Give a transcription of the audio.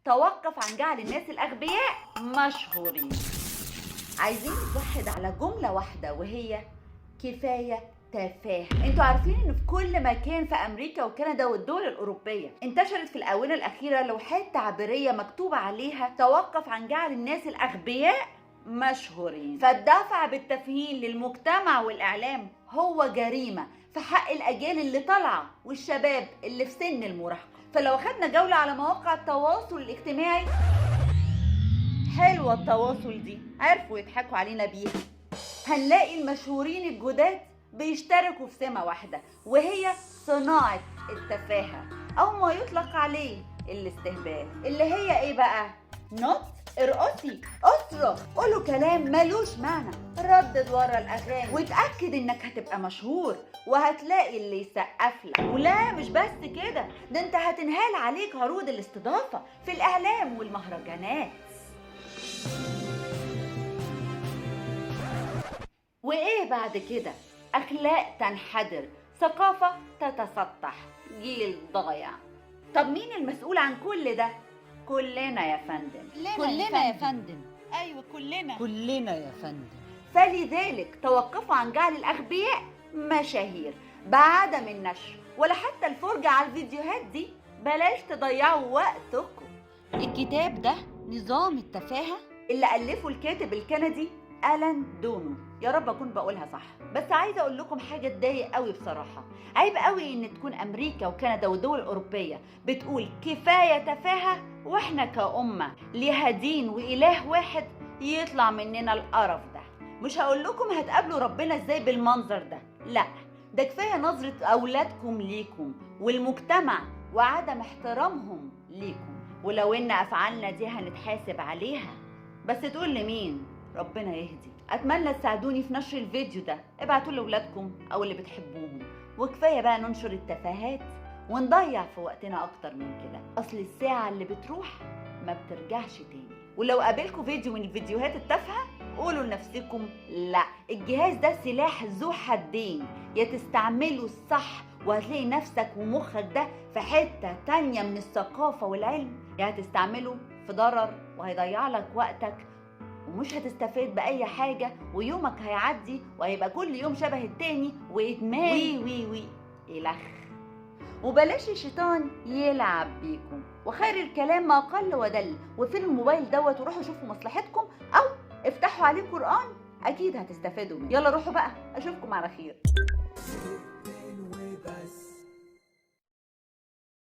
توقف عن جعل الناس الأغبياء مشهورين. عايزين نتوحد على جملة واحدة وهي كفاية تفاهة. انتوا عارفين ان في كل مكان في امريكا وكندا والدول الاوروبيه انتشرت في الاونه الاخيره لوحات تعبيريه مكتوب عليها توقف عن جعل الناس الاغبياء مشهورين. فالدفع بالتفهين للمجتمع والاعلام هو جريمه في حق الاجيال اللي طالعه والشباب اللي في سن المراهقه. فلو اخدنا جوله على مواقع التواصل الاجتماعي، حلوه التواصل دي، عرفوا يضحكوا علينا بيها، هنلاقي المشهورين الجداد بيشتركوا في سمة واحدة وهي صناعة التفاهة أو ما يطلق عليه الاستهبال، اللي هي إيه بقى؟ نط، ارقصي، اصرخ، قولوا كلام ملوش معنى، ردد ورا الأغاني وتأكد إنك هتبقى مشهور وهتلاقي اللي يسقف لك. ولا مش بس كده، ده أنت هتنهال عليك عروض الاستضافة في الإعلام والمهرجانات. وإيه بعد كده؟ أخلاق تنحدر، ثقافة تتسطح، جيل ضايع. طب مين المسؤول عن كل ده؟ كلنا يا فندم. كلنا يا فندم. ايوه كلنا يا فندم. فلذلك توقفوا عن جعل الأغبياء مشاهير بعدم النشر ولا حتى الفرجة على الفيديوهات دي. بلاش تضيعوا وقتكم. الكتاب ده نظام التفاهة اللي ألفه الكاتب الكندي ألان دونو، يا رب أكون بقولها صح. بس عايزة أقول لكم حاجة تضايق قوي بصراحة. عيب قوي إن تكون أمريكا وكندا والدول الأوروبية بتقول كفاية تفاهة وإحنا كأمة ليها دين وإله واحد يطلع مننا القرف ده. مش هقول لكم هتقابلوا ربنا إزاي بالمنظر ده، لا، ده كفاية نظرة أولادكم ليكم والمجتمع وعدم احترامهم ليكم. ولو إن أفعالنا دي هنتحاسب عليها، بس تقول لمين؟ ربنا يهدي. اتمنى تساعدوني في نشر الفيديو ده، ابعتوا لاولادكم او اللي بتحبوهم. وكفايه بقى ننشر التفاهات ونضيع في وقتنا اكتر من كده، اصل الساعه اللي بتروح ما بترجعش تاني. ولو قابلكم فيديو من الفيديوهات التافهه قولوا لنفسكم لا، الجهاز ده سلاح ذو حدين، يا تستعمله الصح وهتلاقي نفسك ومخك ده في حته تانيه من الثقافه والعلم، يا هتستعمله في ضرر وهيضيع لك وقتك ومش هتستفاد بأي حاجة ويومك هيعدي وهيبقى كل يوم شبه التاني وإدمان وي إلخ. وبلاش الشيطان يلعب بيكم، وخير الكلام ما قل ودل. وفين الموبايل دوت وروحوا شوفوا مصلحتكم أو افتحوا عليه قرآن، أكيد هتستفادوا منه. يلا روحوا بقى، أشوفكم على خير.